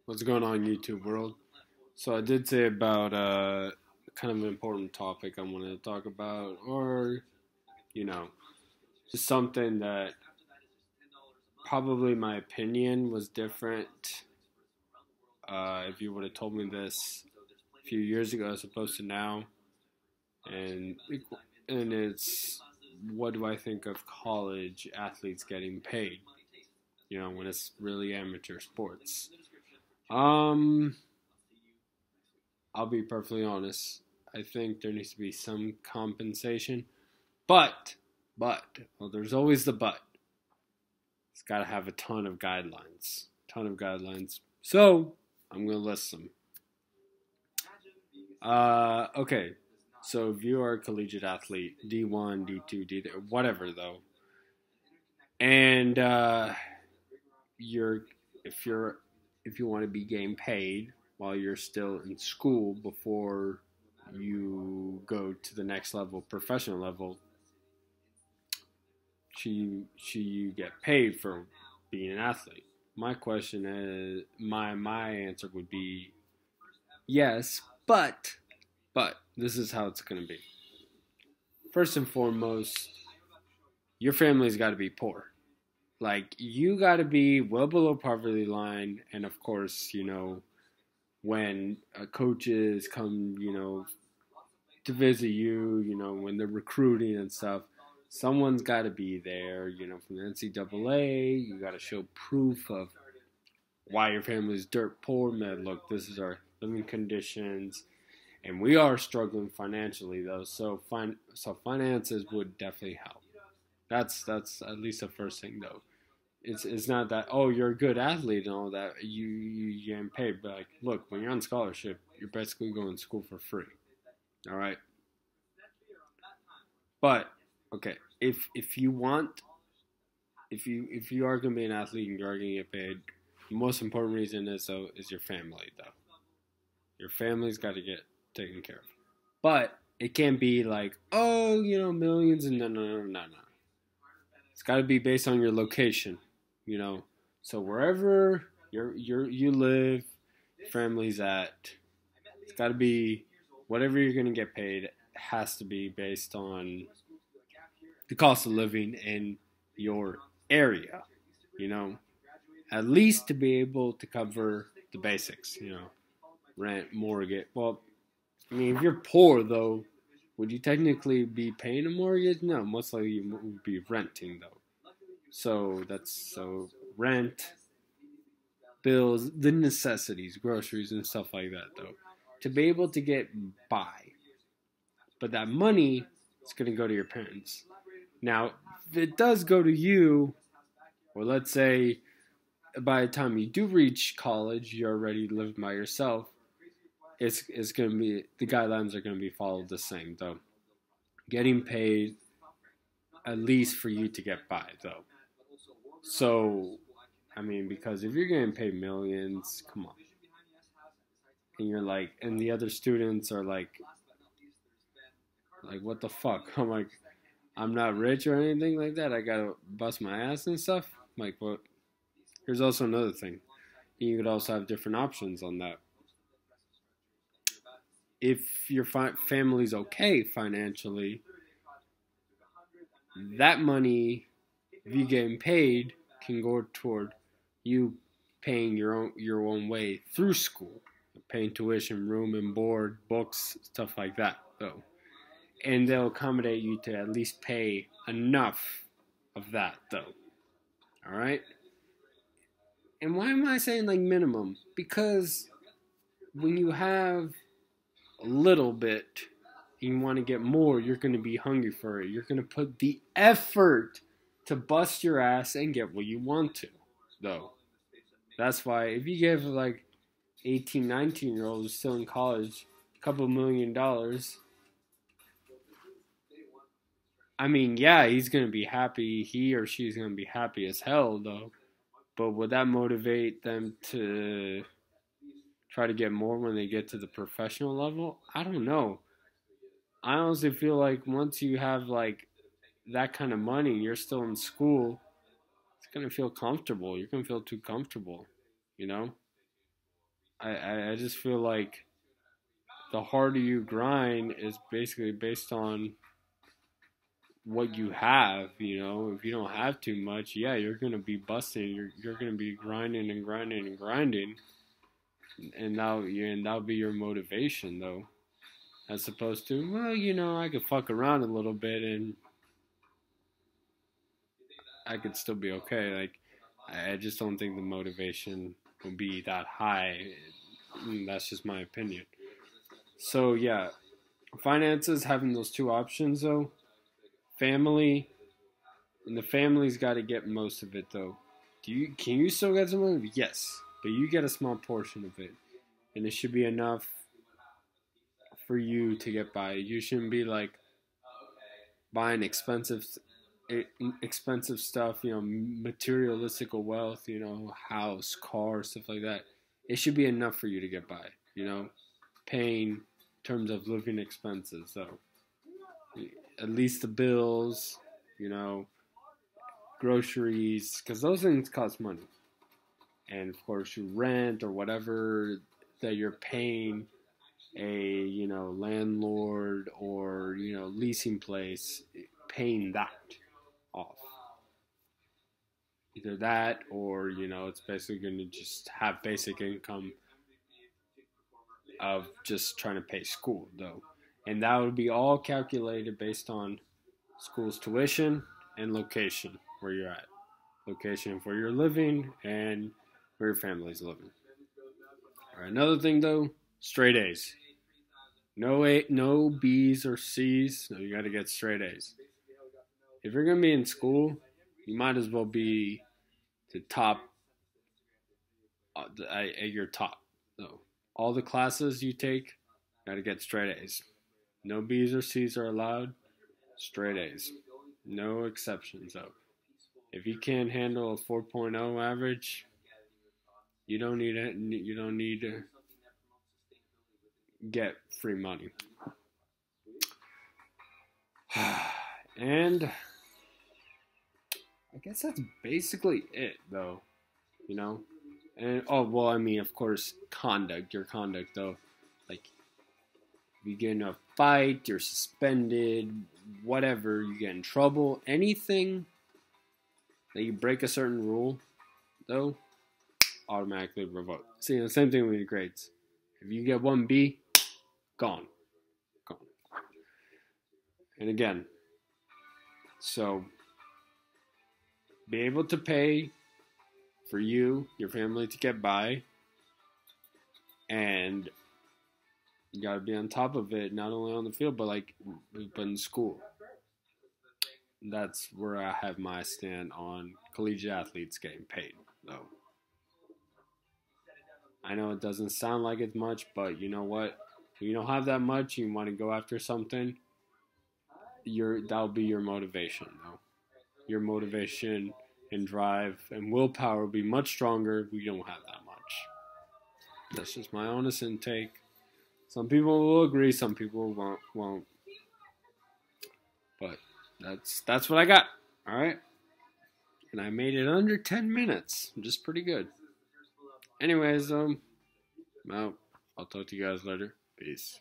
What's going on, YouTube world? So I did say about kind of an important topic I wanted to talk about, or you know, just something that probably my opinion was different. If you would have told me this a few years ago as opposed to now, and it's what do I think of college athletes getting paid? When it's really amateur sports. Um, I'll be perfectly honest. I think there needs to be some compensation, but, well, there's always the but. It's got to have a ton of guidelines. Ton of guidelines. So, I'm going to list them. Okay. So, if you are a collegiate athlete, D1, D2, D3, whatever, though, and you're, if you're, if you want to be getting paid while you're still in school before you go to the next level, professional level, should you get paid for being an athlete? My question is my answer would be yes, but this is how it's going to be. First and foremost, your family's got to be poor. Like you got to be well below poverty line, and of course, when coaches come, to visit you, when they're recruiting and stuff, someone's got to be there, from the NCAA. You got to show proof of why your family's dirt poor. Man, look, this is our living conditions, and we are struggling financially though. So finances would definitely help. That's at least the first thing though. It's not that, oh, you're a good athlete and all that, you getting paid, but like, look, when you're on scholarship, you're basically going to school for free. All right. But okay, if you want, if you are gonna be an athlete and you are gonna get paid, the most important reason is your family though. Your family's got to get taken care of. But it can't be like, oh, millions, and no. It's got to be based on your location, you know. So wherever you live, family's at, it's got to be whatever you're gonna get paid has to be based on the cost of living in your area, you know, at least to be able to cover the basics, rent, mortgage. Well, I mean, if you're poor though, would you technically be paying a mortgage? No, most likely you would be renting though. So rent, bills, the necessities, groceries and stuff like that though, to be able to get by. But that money is going to go to your parents. Now, if it does go to you, or let's say by the time you do reach college, you're already living by yourself, it's going to be, the guidelines are going to be followed the same though. Getting paid at least for you to get by though. So, I mean, because if you're getting paid millions, come on. And you're like, and the other students are like, what the fuck? I'm like, I'm not rich or anything like that. I gotta bust my ass and stuff. I'm like, what? Here's also another thing. You could also have different options on that. If your family's okay financially, that money, if you getting paid, can go toward you paying your own way through school, paying tuition, room and board, books, stuff like that, though. And they'll accommodate you to at least pay enough of that, though. All right. And why am I saying like minimum? Because when you have a little bit and you want to get more, you're going to be hungry for it. You're going to put the effort to bust your ass and get what you want to, though. That's why if you give like 18, 19-year-olds still in college a couple $1 million, I mean, yeah, he's going to be happy. He or she's going to be happy as hell, though. But would that motivate them to try to get more when they get to the professional level? I don't know. I honestly feel like once you have like that kind of money and you're still in school, it's gonna feel comfortable. You're gonna feel too comfortable, you know? I just feel like the harder you grind is basically based on what you have. If you don't have too much, yeah, you're gonna be busting. You're gonna be grinding and grinding and grinding, and that'll be your motivation though, as opposed to, well, I could fuck around a little bit and I could still be okay. Like, I just don't think the motivation will be that high. That's just my opinion. So yeah, finances, having those two options though, family, and the family's got to get most of it though. Can you still get some of it? Yes, but you get a small portion of it, and it should be enough for you to get by. You shouldn't be like buying expensive stuff, materialistic wealth, house, car, stuff like that. It should be enough for you to get by, paying in terms of living expenses. So at least the bills, groceries, because those things cost money. And of course, your rent or whatever that you're paying a landlord or leasing place, paying that off. Either that or it's basically going to just have basic income of just trying to pay school though, and that would be all calculated based on school's tuition and location where you're at, location where you're living and where your family's living. All right, another thing though, straight A's. No A, no B's or C's. No, you got to get straight A's. If you're gonna be in school, you might as well be the top at your top. So all the classes you take, got to get straight A's. No B's or C's are allowed. Straight A's. No exceptions though. If you can't handle a 4.0 average, you don't need it. You don't need to get free money. And I guess that's basically it, though. And well, I mean, of course, your conduct, though. Like, if you get in a fight, you're suspended, whatever, you get in trouble, anything that you break a certain rule, though, automatically revoked. See, the same thing with your grades. If you get 1B, gone. And again, so be able to pay for you, your family to get by, and you gotta be on top of it, not only on the field, but in school. That's where I have my stand on collegiate athletes getting paid, though. I know it doesn't sound like it's much, but you know what? When you don't have that much, you want to go after something, that'll be your motivation, though. Your motivation and drive and willpower will be much stronger if we don't have that much. That's just my honest intake. Some people will agree, some people won't. But that's what I got. All right, and I made it under 10 minutes, which is pretty good. Anyways, I'm out. I'll talk to you guys later. Peace.